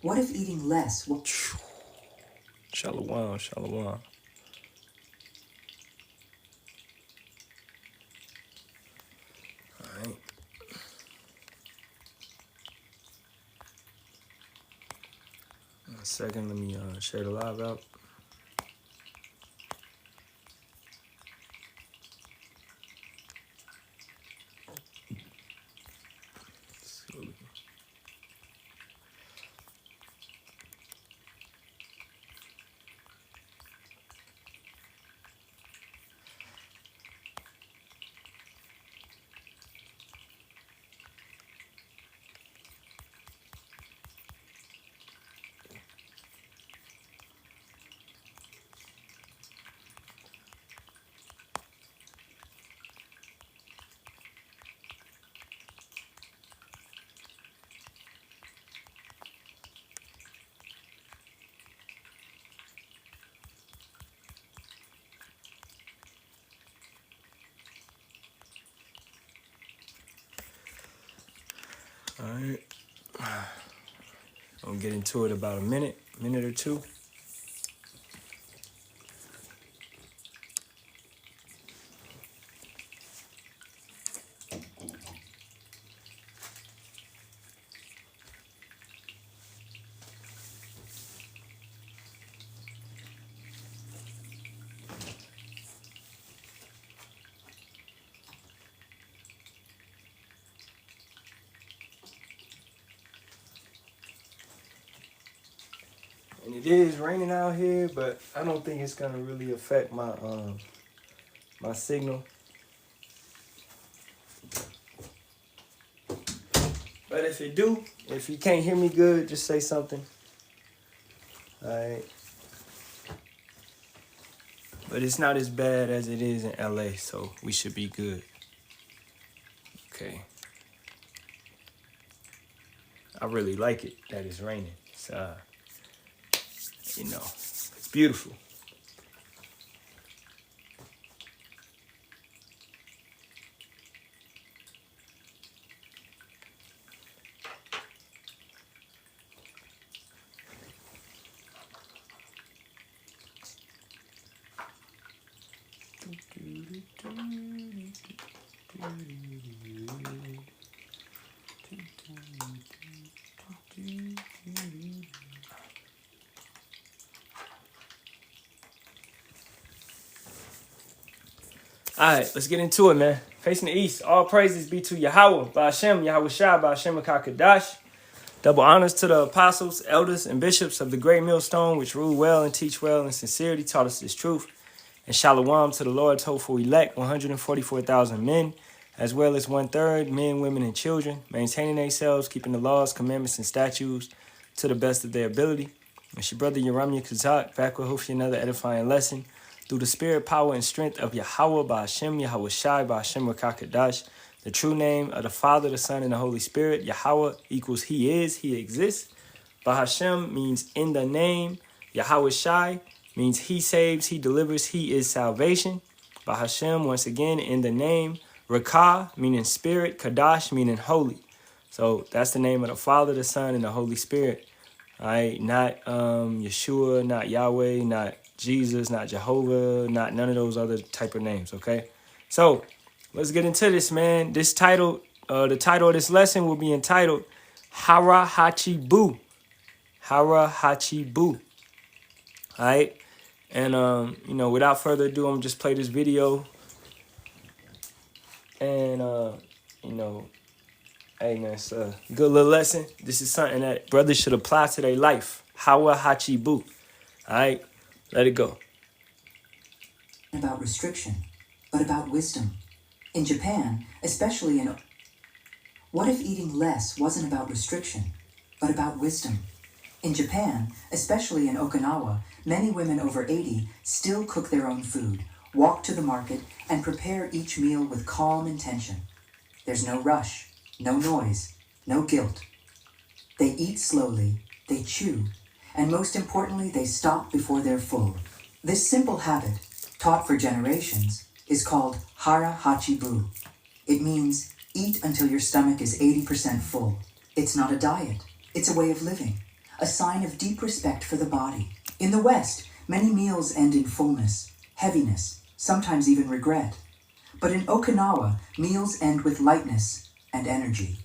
What if eating less? Shalawam, shalawam. Alright. One second, let me share the live out. Alright. I'll get into it about a minute or two. And it is raining out here, but I don't think it's gonna really affect my my signal. But if it do, if you can't hear me good, just say something. Alright. But it's not as bad as it is in LA, so we should be good. Okay. I really like it that it's raining. It's you know, it's beautiful. All right, let's get into it, man. Facing the east, all praises be to Yahawah, Bahasham, Yahawashi, Bahasham Kadash. Double honors to the apostles, elders, and bishops of the great millstone, which rule well and teach well in sincerity, taught us this truth. And Shalawam to the Lord's hopeful elect, 144,000 men, as well as 1/3 men, women, and children, maintaining themselves, keeping the laws, commandments, and statutes to the best of their ability. And your brother Yaramya Kazak, back with hopefully another edifying lesson. Through the spirit, power, and strength of Yahawah, Bahasham, Yahawashi, Bahasham Kadash, the true name of the Father, the Son, and the Holy Spirit. Yahawah equals He is, He exists. Bahasham means in the name. Yahawashi means He saves, He delivers, He is salvation. Bahasham, once again, in the name. Rakah, meaning spirit. Kadash, meaning holy. So that's the name of the Father, the Son, and the Holy Spirit. All right, not Yeshua, not Yahweh, not Jesus, not Jehovah, not none of those other type of names, okay? So let's get into this, man. This title, the title of this lesson will be entitled Hara Hachi Bu. Hara Hachi Bu. All right? And, you know, without further ado, I'm going to just play this video. And, you know, hey, man, it's a good little lesson. This is something that brothers should apply to their life. Hara Hachi Bu. All right? Let it go. About restriction, but about wisdom. In Japan, especially in... What if eating less wasn't about restriction, but about wisdom? In Japan, especially in Okinawa, many women over 80 still cook their own food, walk to the market, and prepare each meal with calm intention. There's no rush, no noise, no guilt. They eat slowly, they chew, and most importantly, they stop before they're full. This simple habit, taught for generations, is called Hara Hachi Bu. It means eat until your stomach is 80% full. It's not a diet, it's a way of living. a sign of deep respect for the body. In the West, many meals end in fullness, heaviness, sometimes even regret. But in Okinawa, meals end with lightness and energy.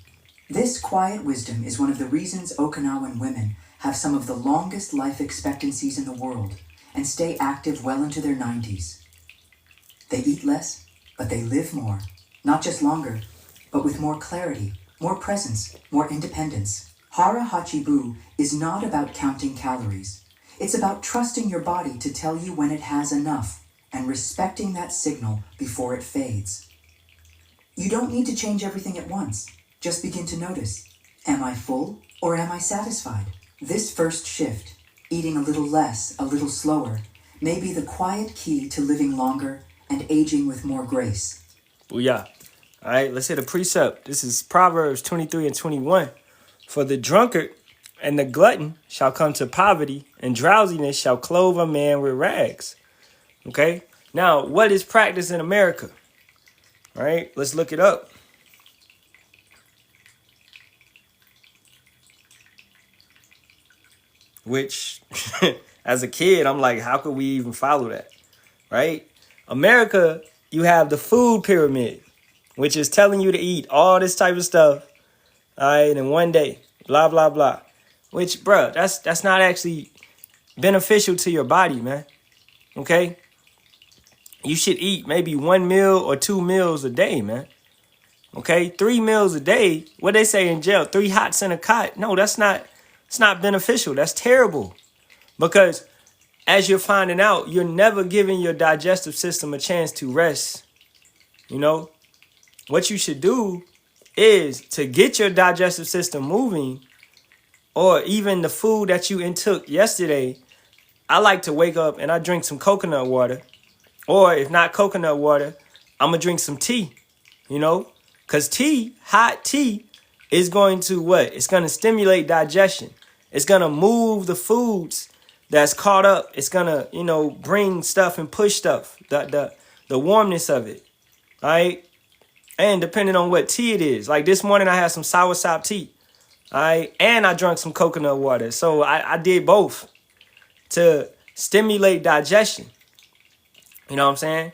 This quiet wisdom is one of the reasons Okinawan women have some of the longest life expectancies in the world and stay active well into their 90s. They eat less, but they live more, not just longer, but with more clarity, more presence, more independence. Hara Hachi Bu is not about counting calories. It's about trusting your body to tell you when it has enough and respecting that signal before it fades. You don't need to change everything at once. Just begin to notice. Am I full or am I satisfied? This first shift, eating a little less, a little slower, may be the quiet key to living longer and aging with more grace. Booyah. All right, let's hit a precept. This is Proverbs 23 and 21. For the drunkard and the glutton shall come to poverty, and drowsiness shall clothe a man with rags. Okay? Now, what is practice in America? All right, let's look it up. Which, as a kid, I'm like, how could we even follow that? Right? America, you have the food pyramid, which is telling you to eat all this type of stuff, all right, in one day, blah, blah, blah. Which, bruh, that's not actually beneficial to your body, man. Okay? You should eat maybe 1 meal or 2 meals a day, man. Okay? 3 meals a day. What they say in jail, 3 hots in a cot. No, it's not beneficial. That's terrible. Because as you're finding out, you're never giving your digestive system a chance to rest. You know, what you should do is to get your digestive system moving, or even the food that you intook yesterday. I like to wake up and I drink some coconut water, or if not coconut water, I'm going to drink some tea, you know, because tea, hot tea, is going to what? It's going to stimulate digestion. It's going to move the foods that's caught up. It's going to, you know, bring stuff and push stuff, the warmness of it. All right. And depending on what tea it is, like this morning, I had some soursop tea. All right. And I drank some coconut water. So I did both to stimulate digestion. You know what I'm saying?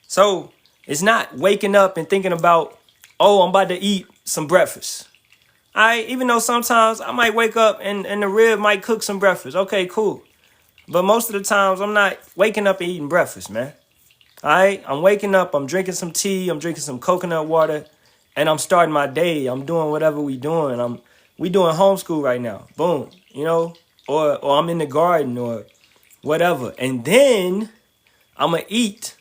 So it's not waking up and thinking about, oh, I'm about to eat some breakfast. All right. Even though sometimes I might wake up and the rib might cook some breakfast. Okay, cool. But most of the times I'm not waking up and eating breakfast, man. All right. I'm waking up. I'm drinking some tea. I'm drinking some coconut water. And I'm starting my day. I'm doing whatever we doing. We doing homeschool right now. Boom. You know, or I'm in the garden or whatever. And then I'm going to eat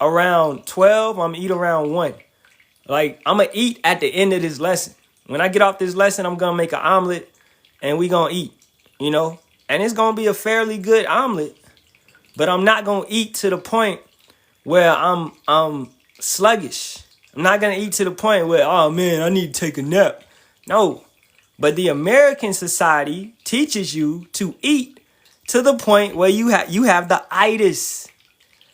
around 12. I'm going to eat around 1. Like, I'm going to eat at the end of this lesson. When I get off this lesson, I'm going to make an omelet and we going to eat, you know. And it's going to be a fairly good omelet. But I'm not going to eat to the point where I'm sluggish. I'm not going to eat to the point where, oh, man, I need to take a nap. No. But the American society teaches you to eat to the point where you have the itis.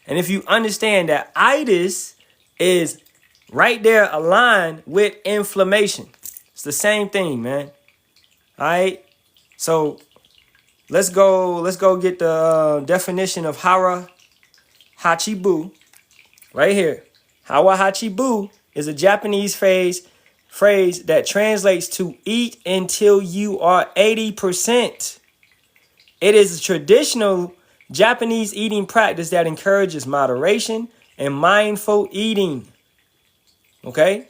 And if you understand that itis is right there aligned with inflammation. It's the same thing, man. All right. So let's go get the definition of Hara Hachi Bu right here. Hara Hachi Bu is a Japanese phrase that translates to eat until you are 80%. It is a traditional Japanese eating practice that encourages moderation and mindful eating. Okay?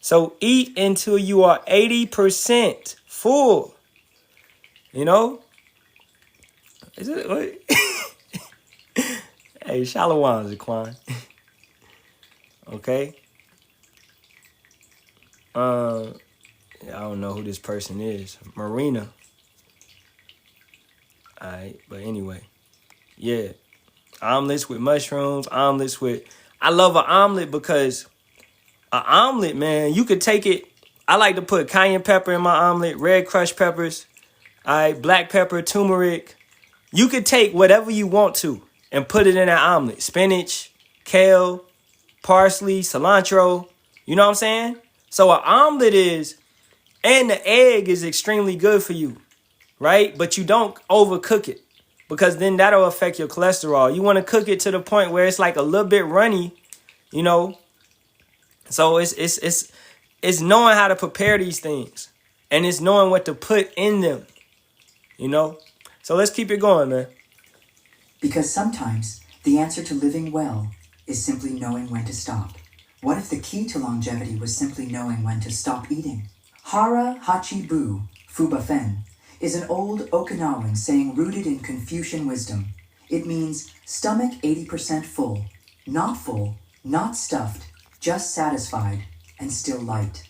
So eat until you are 80% full. You know? Is it what? Hey, Shalawam, Zaquan. Okay? I don't know who this person is. Marina. Alright, but anyway. Yeah. Omelets with mushrooms, omelets with... I love an omelet because an omelet, man, you could take it... I like to put cayenne pepper in my omelet, red crushed peppers, alright, black pepper, turmeric. You could take whatever you want to and put it in an omelet. Spinach, kale, parsley, cilantro. You know what I'm saying? So an omelet is... And the egg is extremely good for you. right? But you don't overcook it, because then that'll affect your cholesterol. You want to cook it to the point where it's like a little bit runny, you know. So it's knowing how to prepare these things, and it's knowing what to put in them, you know. So let's keep it going, man. Because sometimes the answer to living well is simply knowing when to stop. What if the key to longevity was simply knowing when to stop eating? Hara Hachi Bu, Fubafen, is an old Okinawan saying rooted in Confucian wisdom. It means stomach 80% full, not stuffed, just satisfied, and still light.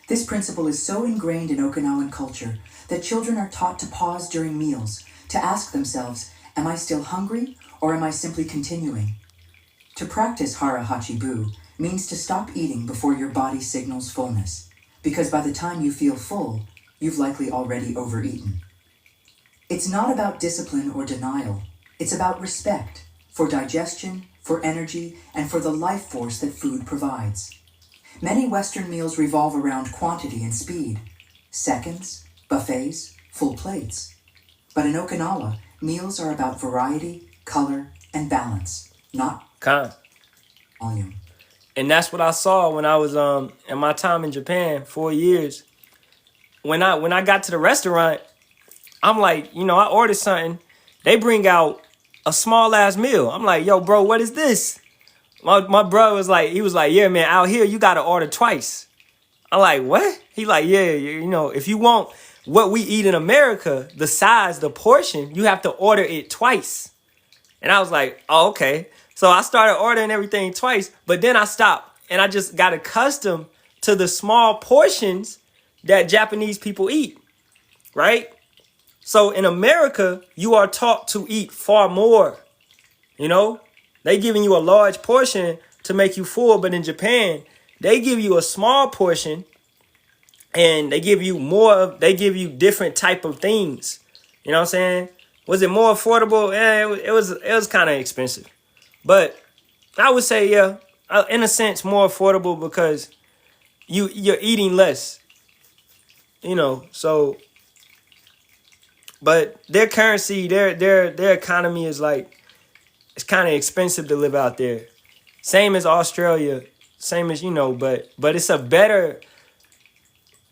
This principle is so ingrained in Okinawan culture that children are taught to pause during meals, to ask themselves, am I still hungry, or am I simply continuing? To practice Hara Hachi Bu means to stop eating before your body signals fullness, because by the time you feel full, you've likely already overeaten. It's not about discipline or denial. It's about respect for digestion, for energy, and for the life force that food provides. Many Western meals revolve around quantity and speed. Seconds, buffets, full plates. But in Okinawa, meals are about variety, color, and balance, not volume. And that's what I saw when I was in my time in Japan, 4 years. When I got to the restaurant, I'm like, you know, I ordered something. They bring out a small ass meal. I'm like, yo, bro, what is this? My brother was like, yeah, man, out here you gotta order twice. I'm like, what? He like, yeah, you know, if you want what we eat in America, the size, the portion, you have to order it twice. And I was like, oh, okay. So I started ordering everything twice, but then I stopped and I just got accustomed to the small portions that Japanese people eat, right? So in America, you are taught to eat far more, you know? They giving you a large portion to make you full, but in Japan, they give you a small portion and they give you they give you different type of things. You know what I'm saying? Was it more affordable? It was kind of expensive. But I would say, yeah, in a sense, more affordable because you're eating less, you know. So, but their currency, their economy is like, it's kind of expensive to live out there. Same as Australia, same as, you know, but it's a better,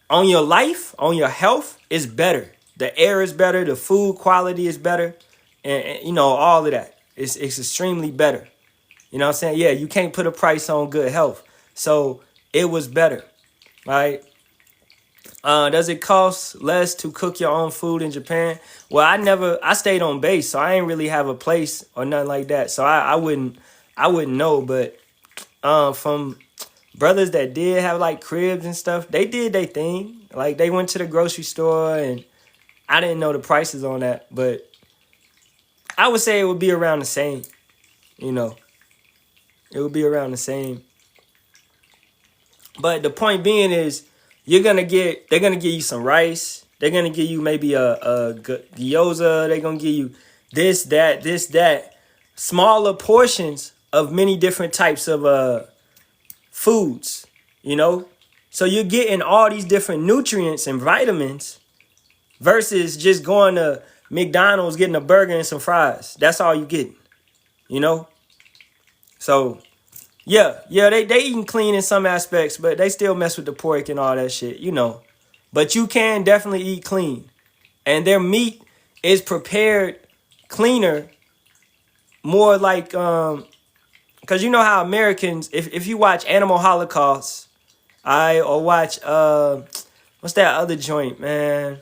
on your life, on your health, is better. The air is better, the food quality is better, and you know, all of that. It's extremely better. You know what I'm saying? Yeah, you can't put a price on good health. So it was better, right? Does it cost less to cook your own food in Japan? Well, I stayed on base, so I ain't really have a place or nothing like that. So I wouldn't know, but from brothers that did have like cribs and stuff, they did their thing. Like they went to the grocery store, and I didn't know the prices on that, but I would say it would be around the same, you know. It would be around the same. But the point being is, they're gonna give you some rice. They're gonna give you maybe a gyoza. They're gonna give you this, that. Smaller portions of many different types of foods, you know? So you're getting all these different nutrients and vitamins versus just going to McDonald's, getting a burger and some fries. That's all you getting, you know? So yeah, they eating clean in some aspects, but they still mess with the pork and all that shit, you know. But you can definitely eat clean. And their meat is prepared cleaner, more like, because you know how Americans, if you watch Animal Holocaust, or watch, what's that other joint, man?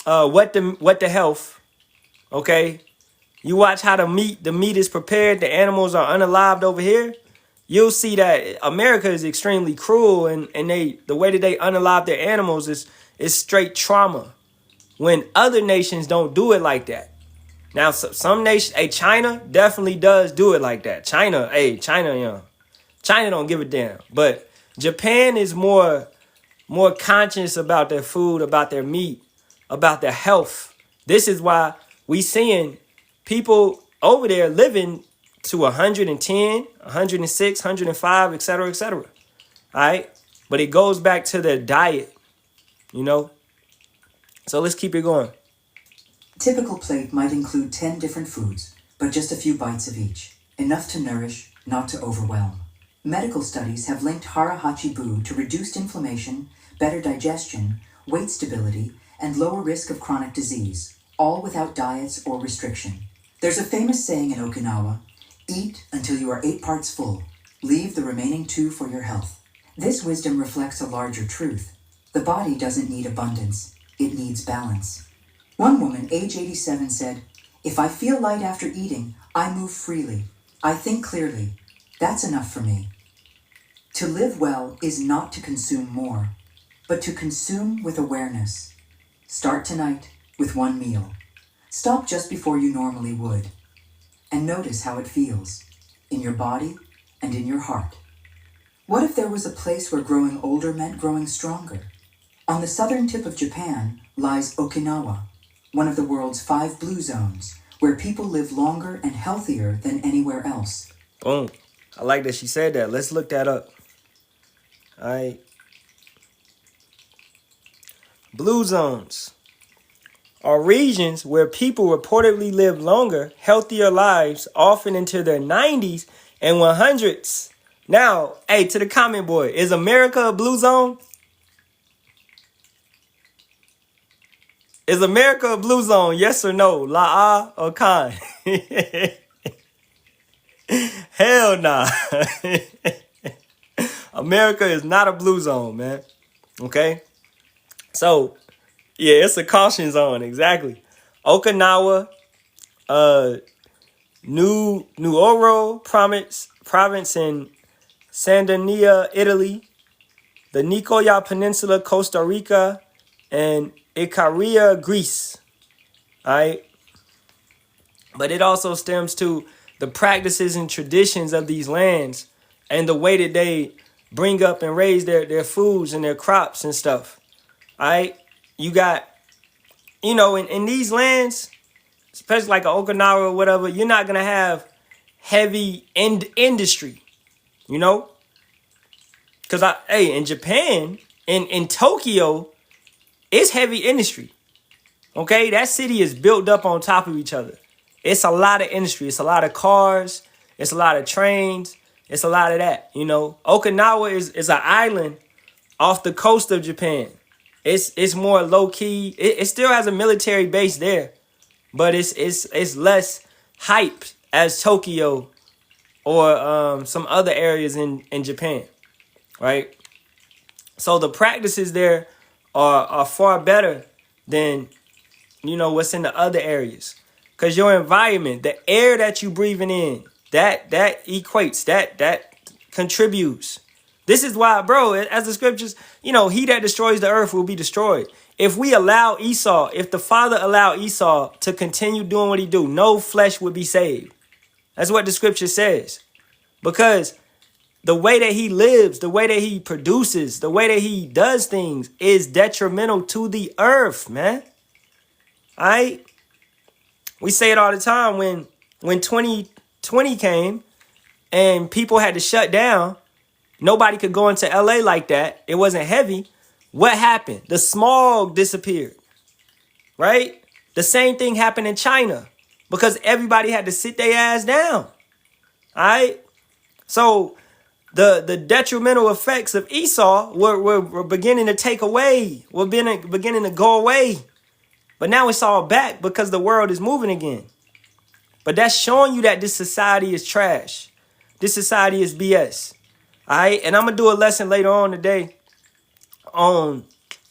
What the Health, okay? You watch how the meat is prepared, the animals are unalived over here, you'll see that America is extremely cruel, and the way that they unalive their animals is straight trauma. When other nations don't do it like that. Now, some nations, China definitely does do it like that. China, China don't give a damn. But Japan is more conscious about their food, about their meat, about their health. This is why we seeing people over there living to 110, 106, 105, etc., etc. All right? But it goes back to their diet, you know? So let's keep it going. Typical plate might include 10 different foods, but just a few bites of each. Enough to nourish, not to overwhelm. Medical studies have linked Hara Hachi Bu to reduced inflammation, better digestion, weight stability, and lower risk of chronic disease, all without diets or restriction. There's a famous saying in Okinawa, eat until you are 8 parts full, leave the remaining 2 for your health. This wisdom reflects a larger truth. The body doesn't need abundance, it needs balance. One woman, age 87, said, "If I feel light after eating, I move freely. I think clearly. That's enough for me." To live well is not to consume more, but to consume with awareness. Start tonight with 1 meal. Stop just before you normally would. And notice how it feels, in your body and in your heart. What if there was a place where growing older meant growing stronger? On the southern tip of Japan lies Okinawa, one of the world's 5 blue zones, where people live longer and healthier than anywhere else. Boom. I like that she said that. Let's look that up. All right. Blue zones are regions where people reportedly live longer, healthier lives, often into their 90s and 100s. Now, hey, to the comment boy, is America a blue zone? Is America a blue zone? Yes or no? La or Khan? Hell nah. America is not a blue zone, man. Okay? So, yeah, it's a caution zone, exactly. Okinawa, Nuoro province in Sardinia, Italy, the Nicoya Peninsula, Costa Rica, and Icaria, Greece. All right? But it also stems to the practices and traditions of these lands and the way that they bring up and raise their foods and their crops and stuff. All right? You got, in these lands, especially like Okinawa or whatever, you're not going to have heavy industry, Because, in Japan, in Tokyo, it's heavy industry. Okay? That city is built up on top of each other. It's a lot of industry. It's a lot of cars. It's a lot of trains. It's a lot of that, Okinawa is an island off the coast of Japan. It's more low key. It still has a military base there, but it's less hyped as Tokyo or some other areas in Japan, right? So the practices there are far better than what's in the other areas, because your environment, the air that you breathing in, that equates, that contributes. This is why, bro, as the scriptures, he that destroys the earth will be destroyed. If we allow Esau, if the father allowed Esau to continue doing what he do, no flesh would be saved. That's what the scripture says. Because the way that he lives, the way that he produces, the way that he does things is detrimental to the earth, man. All right? We say it all the time when 2020 came and people had to shut down. Nobody could go into LA like that. It wasn't heavy. What happened? The smog disappeared, right? The same thing happened in China because everybody had to sit their ass down, all right? So the detrimental effects of Esau were beginning to take away, were beginning to go away. But now it's all back because the world is moving again. But that's showing you that this society is trash. This society is BS. All right, and I'm going to do a lesson later on today on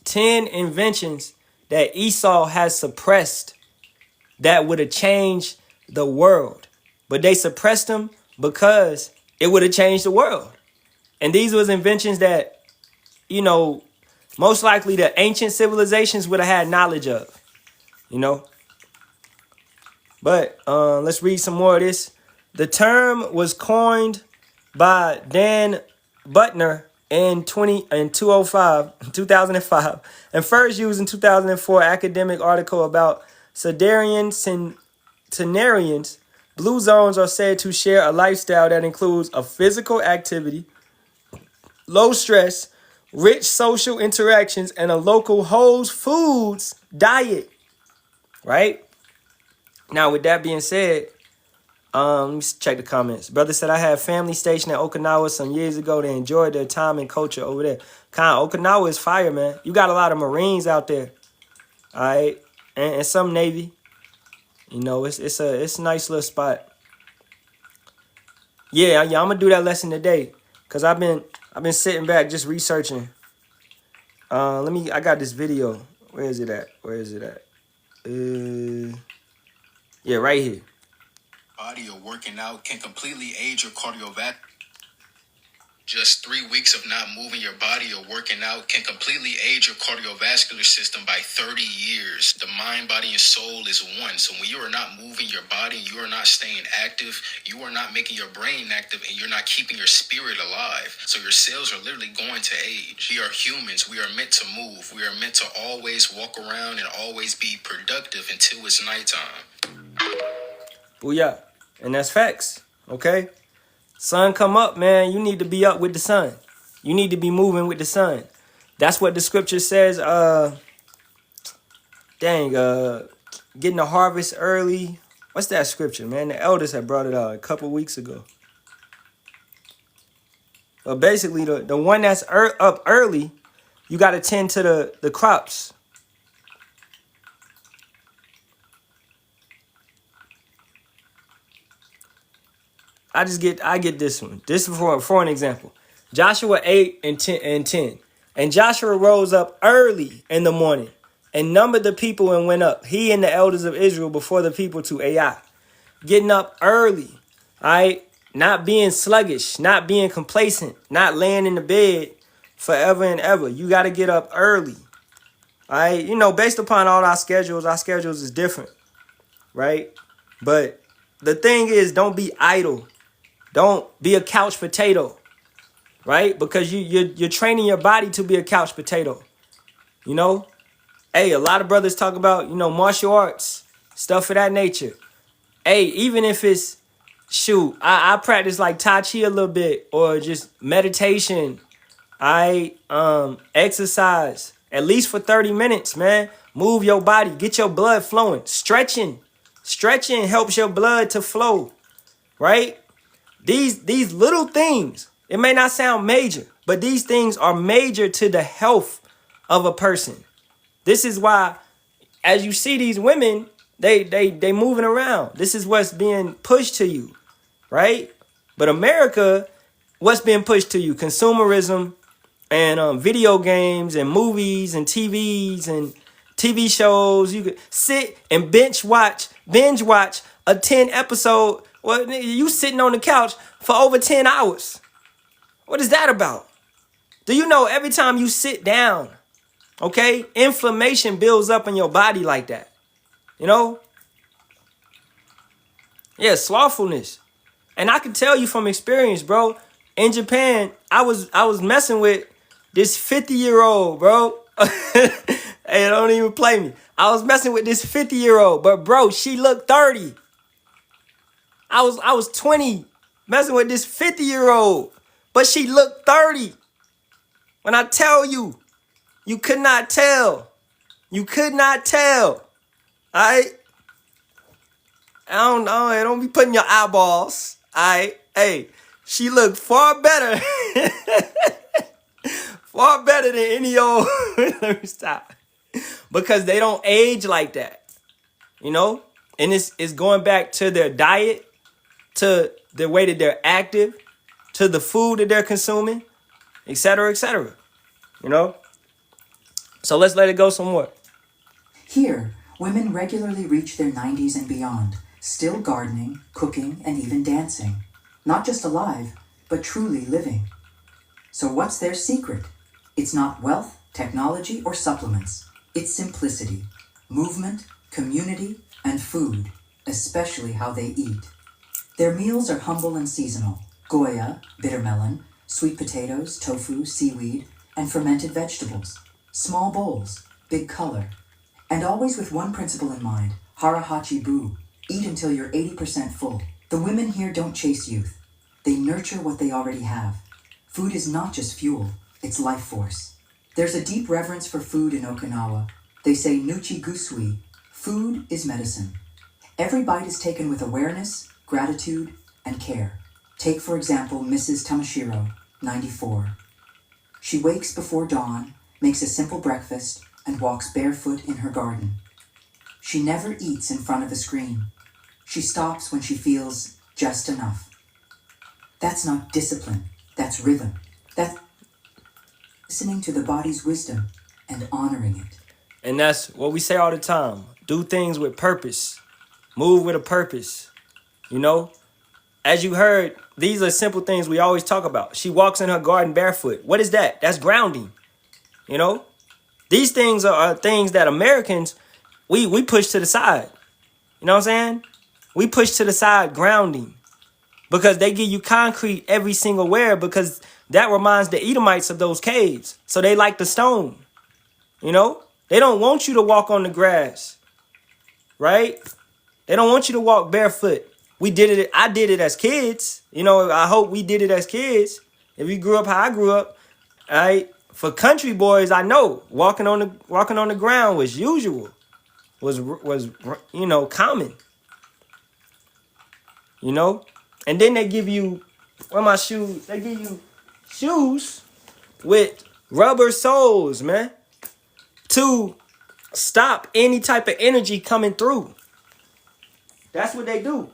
10 inventions that Esau has suppressed that would have changed the world. But they suppressed them because it would have changed the world. And these was inventions that, most likely the ancient civilizations would have had knowledge of, But let's read some more of this. The term was coined by Dan Butner in 2005, and first used in 2004 academic article about Sardinian centenarians. Blue zones are said to share a lifestyle that includes a physical activity, low stress, rich social interactions, and a local holds foods diet, right? Now, with that being said, let me check the comments. Brother said, I had family stationed at Okinawa some years ago. They enjoyed their time and culture over there. Okinawa is fire, man. You got a lot of Marines out there, all right, and some Navy. You know, it's a nice little spot. Yeah, I'm gonna do that lesson today, cause I've been sitting back just researching. I got this video. Where is it at? Yeah, right here. Body or working out can completely aid your cardiovascular. Just 3 weeks of not moving your body or working out can completely aid your cardiovascular system by 30 years. The mind, body, and soul is one. So when you are not moving your body, you are not staying active, you are not making your brain active, and you're not keeping your spirit alive. So your cells are literally going to age. We are humans. We are meant to move. We are meant to always walk around and always be productive until it's nighttime. Booyah. And that's facts, okay? Sun come up, man, you need to be up with the sun. You need to be moving with the sun. That's what the scripture says, getting the harvest early. What's that scripture, man? The elders had brought it out a couple weeks ago. But basically, the one that's up early, you got to tend to the crops. I get this one. This is for an example. Joshua 8 and 10. And Joshua rose up early in the morning and numbered the people and went up, he and the elders of Israel, before the people to Ai. Getting up early, all right? Not being sluggish, not being complacent, not laying in the bed forever and ever. You got to get up early, all right? You know, based upon all our schedules is different, right? But the thing is, don't be idle. Don't be a couch potato, right? Because you're training your body to be a couch potato, you know? Hey, a lot of brothers talk about, you know, martial arts, stuff of that nature. Hey, even if it's, shoot, I practice like Tai Chi a little bit, or just meditation. I exercise at least for 30 minutes, man. Move your body, get your blood flowing. Stretching helps your blood to flow, right? These little things, it may not sound major, but these things are major to the health of a person. This is why, as you see these women, they moving around. This is what's being pushed to you, right? But America, what's being pushed to you? Consumerism and video games and movies and TVs and TV shows. You could sit and binge watch a 10 episode. Well, you sitting on the couch for over 10 hours. What is that about? Do you know every time you sit down, okay, inflammation builds up in your body like that? You know? Yeah, slothfulness. And I can tell you from experience, bro. In Japan, I was messing with this 50-year-old, bro. Hey, don't even play me. I was messing with this 50-year-old, but bro, she looked 30. I was 20 messing with this 50-year-old, but she looked 30. When I tell you, you could not tell. You could not tell. All right? I don't be putting your eyeballs. All right? Hey, she looked far better. Far better than any old. Let me stop. Because they don't age like that. You know? And it's going back to their diet, to the way that they're active, to the food that they're consuming, etc., etc. You know? So let's let it go some more. Here, women regularly reach their 90s and beyond, still gardening, cooking, and even dancing. Not just alive, but truly living. So what's their secret? It's not wealth, technology, or supplements. It's simplicity, movement, community, and food, especially how they eat. Their meals are humble and seasonal. Goya, bitter melon, sweet potatoes, tofu, seaweed, and fermented vegetables. Small bowls, big color. And always with one principle in mind, Hara Hachi Bu, eat until you're 80% full. The women here don't chase youth. They nurture what they already have. Food is not just fuel, it's life force. There's a deep reverence for food in Okinawa. They say Nuchi Gusui, food is medicine. Every bite is taken with awareness, gratitude, and care. Take, for example, Mrs. Tamashiro, 94. She wakes before dawn, makes a simple breakfast, and walks barefoot in her garden. She never eats in front of a screen. She stops when she feels just enough. That's not discipline, that's rhythm. That's listening to the body's wisdom and honoring it. And that's what we say all the time. Do things with purpose. Move with a purpose. You know? As you heard, these are simple things we always talk about. She walks in her garden barefoot. What is that? That's grounding. You know? These things are things that Americans, we push to the side. You know what I'm saying? We push to the side grounding. Because they give you concrete every single where, because that reminds the Edomites of those caves. So they like the stone. You know? They don't want you to walk on the grass. Right? They don't want you to walk barefoot. We did it. I did it as kids. You know, I hope we did it as kids. If we grew up how I grew up, all right? For country boys, I know walking on the ground was usual. Was you know, common. You know? And then they give you, where are my shoes? They give you shoes with rubber soles, man, to stop any type of energy coming through. That's what they do.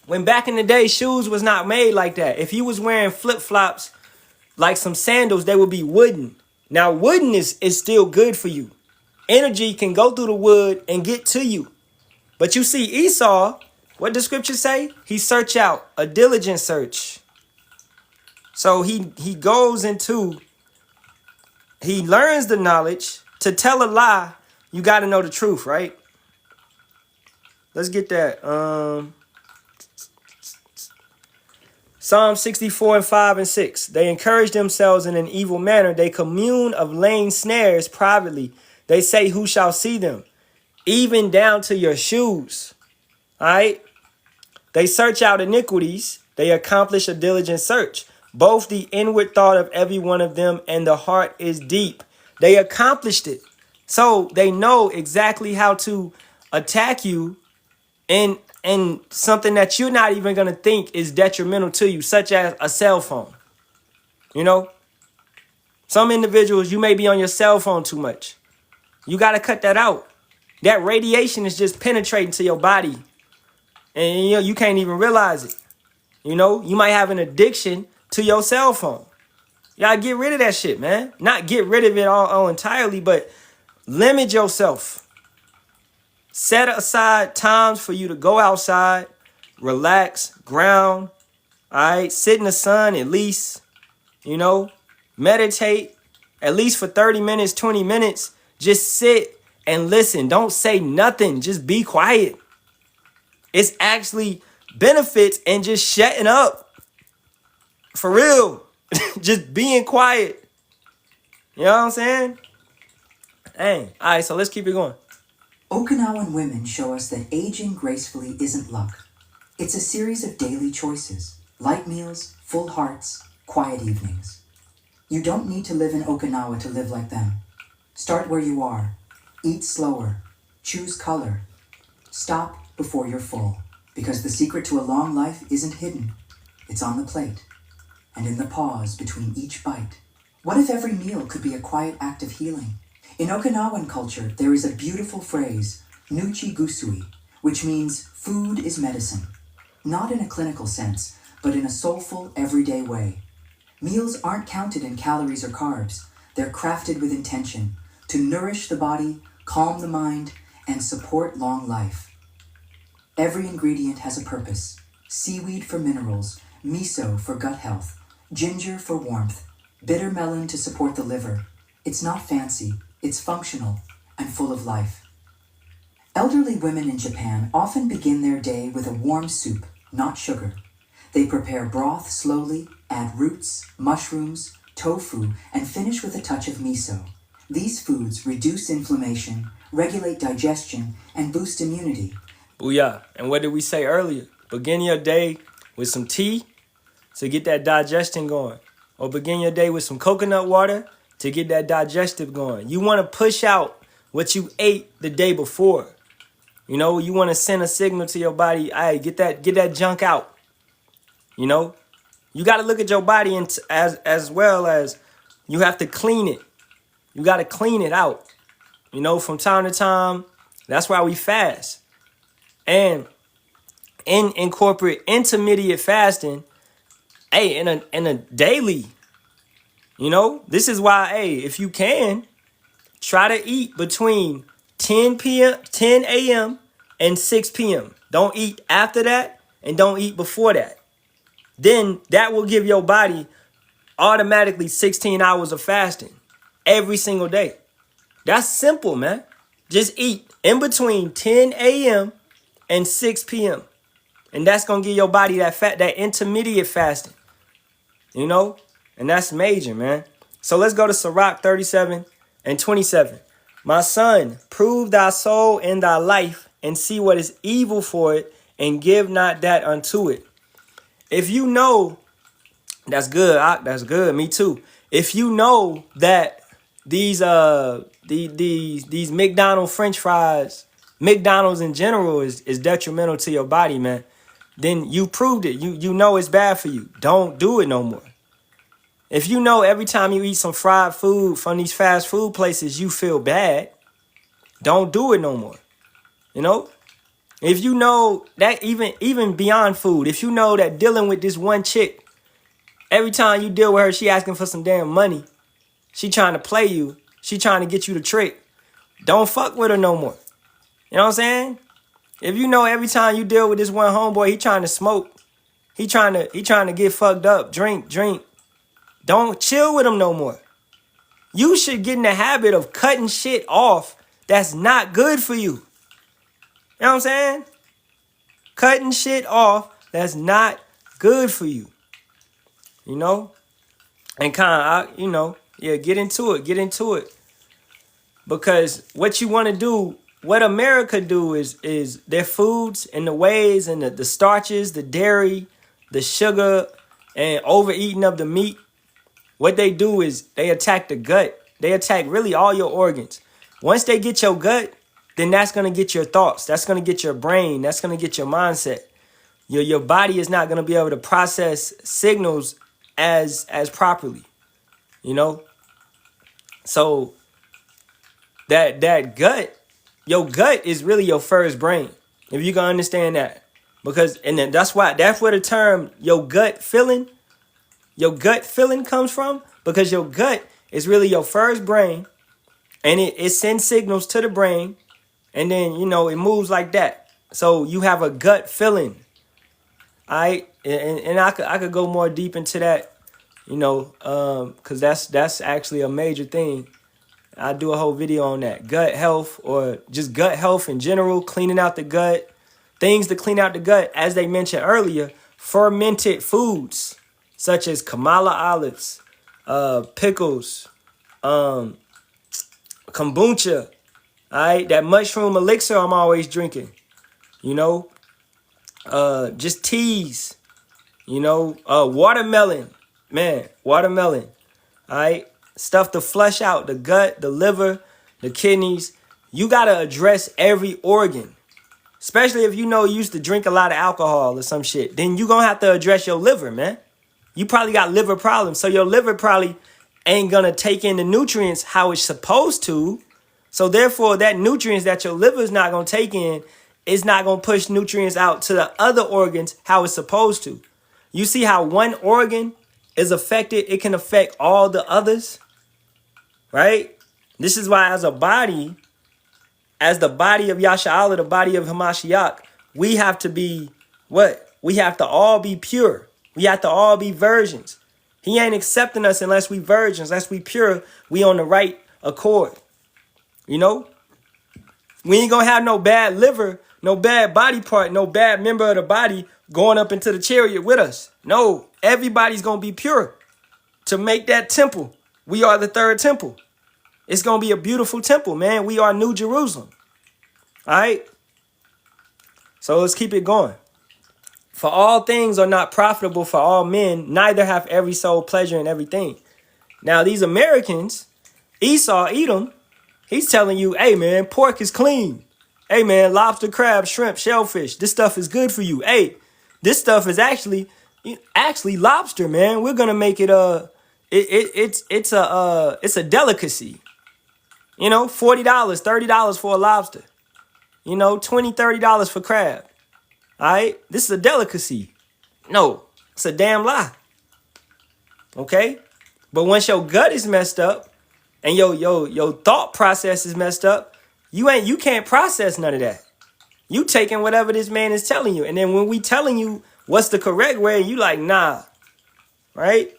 When back in the day, shoes was not made like that. If you was wearing flip-flops, like some sandals, they would be wooden. Now, wooden is still good for you. Energy can go through the wood and get to you. But you see Esau, what the scriptures say? He search out, a diligent search. So he goes into, he learns the knowledge. To tell a lie, you got to know the truth, right? Let's get that. Psalm 64 and 5 and 6. They encourage themselves in an evil manner. They commune of laying snares privately. They say, who shall see them? Even down to your shoes. All right. They search out iniquities. They accomplish a diligent search. Both the inward thought of every one of them and the heart is deep. They accomplished it. So they know exactly how to attack you in something that you're not even going to think is detrimental to you, such as a cell phone. You know, some individuals, you may be on your cell phone too much. You got to cut that out. That radiation is just penetrating to your body. And you know, you can't even realize it. You know, you might have an addiction to your cell phone. Y'all get rid of that shit, man. Not get rid of it all entirely, but limit yourself. Set aside times for you to go outside, relax, ground, all right? Sit in the sun at least, you know, meditate at least for 30 minutes, 20 minutes. Just sit and listen. Don't say nothing. Just be quiet. It's actually benefits in just shutting up. For real. Just being quiet. You know what I'm saying? Dang. All right, so let's keep it going. Okinawan women show us that aging gracefully isn't luck. It's a series of daily choices. Light meals, full hearts, quiet evenings. You don't need to live in Okinawa to live like them. Start where you are. Eat slower. Choose color. Stop before you're full. Because the secret to a long life isn't hidden. It's on the plate. And in the pause between each bite. What if every meal could be a quiet act of healing? In Okinawan culture, there is a beautiful phrase, Nuchi Gusui, which means food is medicine. Not in a clinical sense, but in a soulful, everyday way. Meals aren't counted in calories or carbs. They're crafted with intention to nourish the body, calm the mind, and support long life. Every ingredient has a purpose. Seaweed for minerals, miso for gut health, ginger for warmth, bitter melon to support the liver. It's not fancy, it's functional and full of life. Elderly women in Japan often begin their day with a warm soup, not sugar. They prepare broth slowly, add roots, mushrooms, tofu, and finish with a touch of miso. These foods reduce inflammation, regulate digestion, and boost immunity. Booyah. And what did we say earlier? Begin your day with some tea to get that digestion going. Or begin your day with some coconut water to get that digestive going. You want to push out what you ate the day before. You know, you want to send a signal to your body, hey, get that junk out. You know, you got to look at your body as well as you have to clean it. You got to clean it out. You know, from time to time. That's why we fast. And incorporate intermediate fasting, hey, in a daily. You know, this is why, hey, if you can, try to eat between 10 a.m. and 6 p.m. Don't eat after that and don't eat before that. Then that will give your body automatically 16 hours of fasting every single day. That's simple, man. Just eat in between 10 a.m. and 6 p.m. And that's going to give your body that intermediate fasting. You know? And that's major, man. So let's go to Sirach 37 and 27. My son, prove thy soul in thy life and see what is evil for it and give not that unto it. If you know, that's good. That's good. Me too. If you know that these McDonald's French fries, McDonald's in general is detrimental to your body, man, then you proved it. You know it's bad for you. Don't do it no more. If you know every time you eat some fried food from these fast food places, you feel bad, don't do it no more. You know? If you know that even beyond food, if you know that dealing with this one chick, every time you deal with her, she asking for some damn money. She trying to play you. She trying to get you to trick. Don't fuck with her no more. You know what I'm saying? If you know every time you deal with this one homeboy, he trying to smoke. He trying to get fucked up, drink. Don't chill with him no more. You should get in the habit of cutting shit off that's not good for you. You know what I'm saying? Cutting shit off that's not good for you. You know? And kind of, get into it. Because what you want to do, what America do is their foods and the ways and the starches, the dairy, the sugar, and overeating of the meat. What they do is they attack the gut. They attack really all your organs. Once they get your gut, then that's going to get your thoughts. That's going to get your brain. That's going to get your mindset. Your body is not going to be able to process signals as properly. You know? So that gut, your gut is really your first brain. If you can understand that. Because, and then that's where the term your gut feeling comes from, because your gut is really your first brain, and it sends signals to the brain, and then, it moves like that. So you have a gut feeling. All right. And I could go more deep into that, because that's actually a major thing. I do a whole video on that. Gut health, or just gut health in general, cleaning out the gut. Things to clean out the gut, as they mentioned earlier, fermented foods, such as Kamala olives, pickles, kombucha, all right? That mushroom elixir I'm always drinking, just teas, watermelon, all right? Stuff to flush out the gut, the liver, the kidneys. You got to address every organ, especially if you used to drink a lot of alcohol or some shit. Then you going to have to address your liver, man. You probably got liver problems. So your liver probably ain't going to take in the nutrients how it's supposed to. So therefore, that nutrients that your liver is not going to take in is not going to push nutrients out to the other organs how it's supposed to. You see how one organ is affected, it can affect all the others, right? This is why as the body of Yasharahla, the body of Hamashiach, we have to be what? We have to all be pure. We have to all be virgins. He ain't accepting us unless we virgins, unless we pure, we on the right accord. We ain't gonna have no bad liver, no bad body part, no bad member of the body going up into the chariot with us. No, everybody's gonna be pure to make that temple. We are the third temple. It's gonna be a beautiful temple, man. We are New Jerusalem. All right. So let's keep it going. For all things are not profitable for all men, neither have every soul pleasure in everything. Now, these Americans, Esau, Edom, He's telling you, hey, man, pork is clean. Hey, man, lobster, crab, shrimp, shellfish. This stuff is good for you. Hey, this stuff is actually lobster, man. We're gonna make it it's a delicacy. You know, $40, $30 for a lobster. You know, $20, $30 for crab. All right, this is a delicacy. No, it's a damn lie. Okay, but once your gut is messed up and your thought process is messed up, you can't process none of that. You taking whatever this man is telling you, and then when we telling you what's the correct way, you like, nah, right?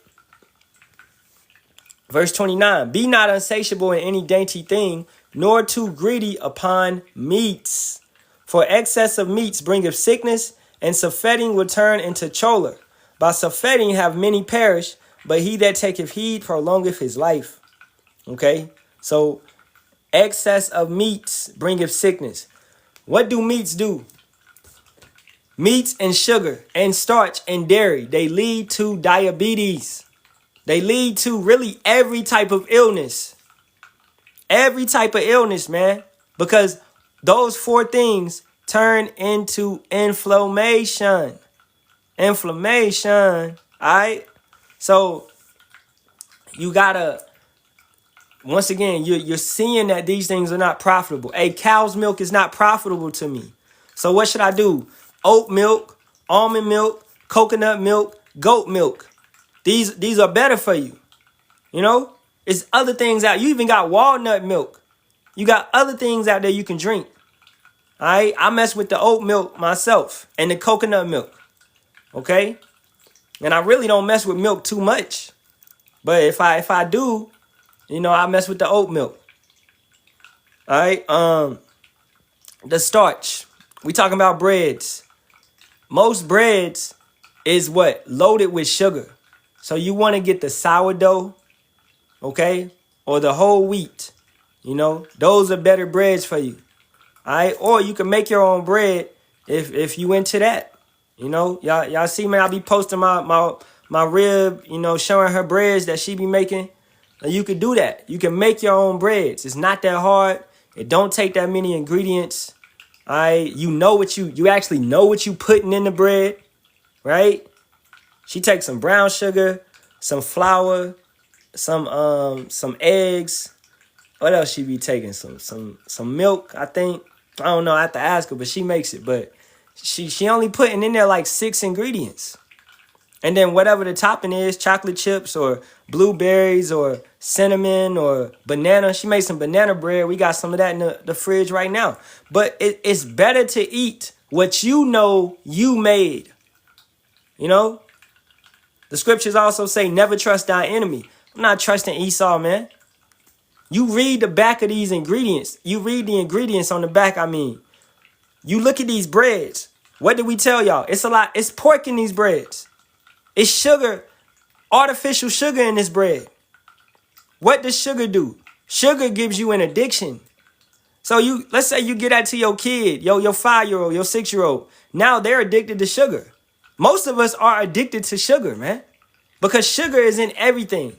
Verse 29, be not insatiable in any dainty thing, nor too greedy upon meats. For excess of meats bringeth sickness, and surfeiting will turn into choler. By surfeiting have many perished, but he that taketh heed prolongeth his life. Okay, so excess of meats bringeth sickness. What do meats do? Meats and sugar and starch and dairy, they lead to diabetes. They lead to really every type of illness. Every type of illness, man. Because those four things turn into inflammation. Inflammation. All right. So you gotta, once again, you're seeing that these things are not profitable. Hey, cow's milk is not profitable to me. So what should I do? Oat milk, almond milk, coconut milk, goat milk. These are better for you. You know, it's other things out. You even got walnut milk. You got other things out there you can drink. All right. I mess with the oat milk myself and the coconut milk. Okay. And I really don't mess with milk too much. But if I do, you know, I mess with the oat milk. All right. The starch. We talking about breads. Most breads is what? Loaded with sugar. So you want to get the sourdough, okay? Or the whole wheat. You know, those are better breads for you. All right. Or you can make your own bread if you into that. You know, y'all see me, I be posting my rib, you know, showing her breads that she be making. You could do that. You can make your own breads. It's not that hard. It don't take that many ingredients. All right. You know what you actually know what you putting in the bread, right? She takes some brown sugar, some flour, some eggs. What else she be taking? Some milk, I think. I don't know. I have to ask her, but she makes it. But she only putting in there like 6 ingredients. And then whatever the topping is, chocolate chips or blueberries or cinnamon or banana. She made some banana bread. We got some of that in the fridge right now. But it's better to eat what you know you made. You know? The scriptures also say, never trust thy enemy. I'm not trusting Esau, man. You read the back of these ingredients. You read the ingredients on the back, I mean. You look at these breads. What did we tell y'all? It's a lot. It's pork in these breads. It's sugar, artificial sugar in this bread. What does sugar do? Sugar gives you an addiction. So let's say you get that to your kid, your 5-year-old, your 6-year-old. Now they're addicted to sugar. Most of us are addicted to sugar, man, because sugar is in everything.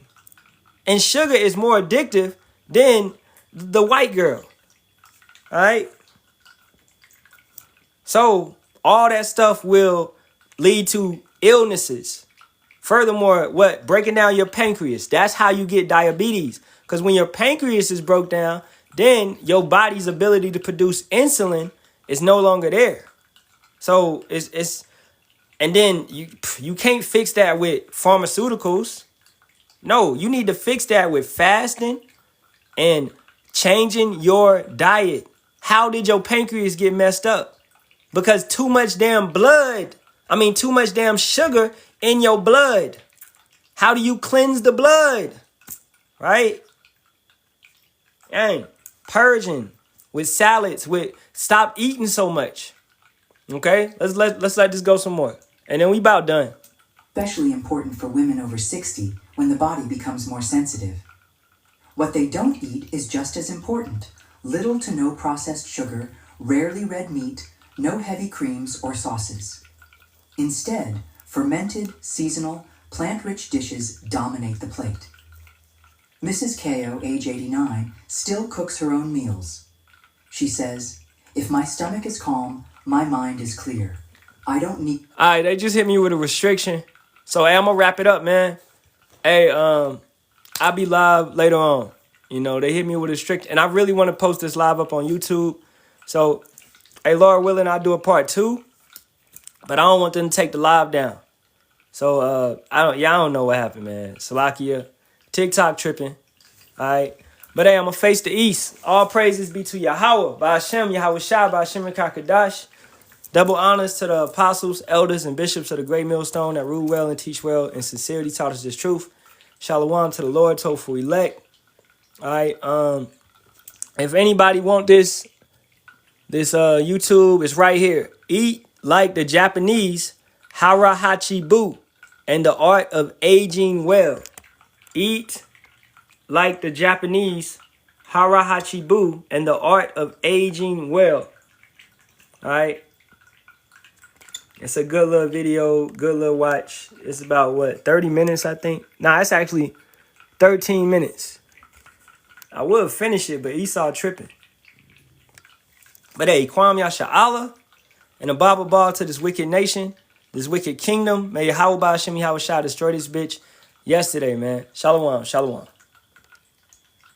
And sugar is more addictive than the white girl. All right. So all that stuff will lead to illnesses. Furthermore, what? Breaking down your pancreas. That's how you get diabetes. Because when your pancreas is broke down, then your body's ability to produce insulin is no longer there. So it's and then you can't fix that with pharmaceuticals. No, you need to fix that with fasting and changing your diet. How did your pancreas get messed up? Because too much damn sugar in your blood. How do you cleanse the blood? Right? Dang. Purging with salads, stop eating so much. Okay? Let's let this go some more. And then we about done. Especially important for women over 60 when the body becomes more sensitive. What they don't eat is just as important. Little to no processed sugar, rarely red meat, no heavy creams or sauces. Instead, fermented, seasonal, plant-rich dishes dominate the plate. Mrs. Ko, age 89, still cooks her own meals. She says, if my stomach is calm, my mind is clear. I don't need... All right, they just hit me with a restriction. So, hey, I'm going to wrap it up, man. Hey, I'll be live later on. You know, they hit me with a restriction. And I really want to post this live up on YouTube. So, hey, Lord willing, I'll do a part 2. But I don't want them to take the live down. So, I don't know what happened, man. Salakia, TikTok tripping. All right. But hey, I'm going to face the east. All praises be to Yahawah, Bahasham, Yahawashi, Bahasham Kakadash. Double honors to the apostles, elders, and bishops of the great millstone that rule well and teach well and sincerity taught us this truth. Shalawam to the Lord, told elect. All right. If anybody want this YouTube, it's right here. Eat like the Japanese Hara Hachi Bu and the art of aging well. Eat like the Japanese Hara Hachi Bu and the art of aging well. All right. It's a good little video, good little watch. It's about, what, 30 minutes, I think? Nah, it's actually 13 minutes. I would finish it, but Esau tripping. But hey, Kwam Yasharahla and a Bible ball to this wicked nation, this wicked kingdom. May Yahawah Bahasham Yahawashi destroy this bitch yesterday, man. Shalawam, shalawam.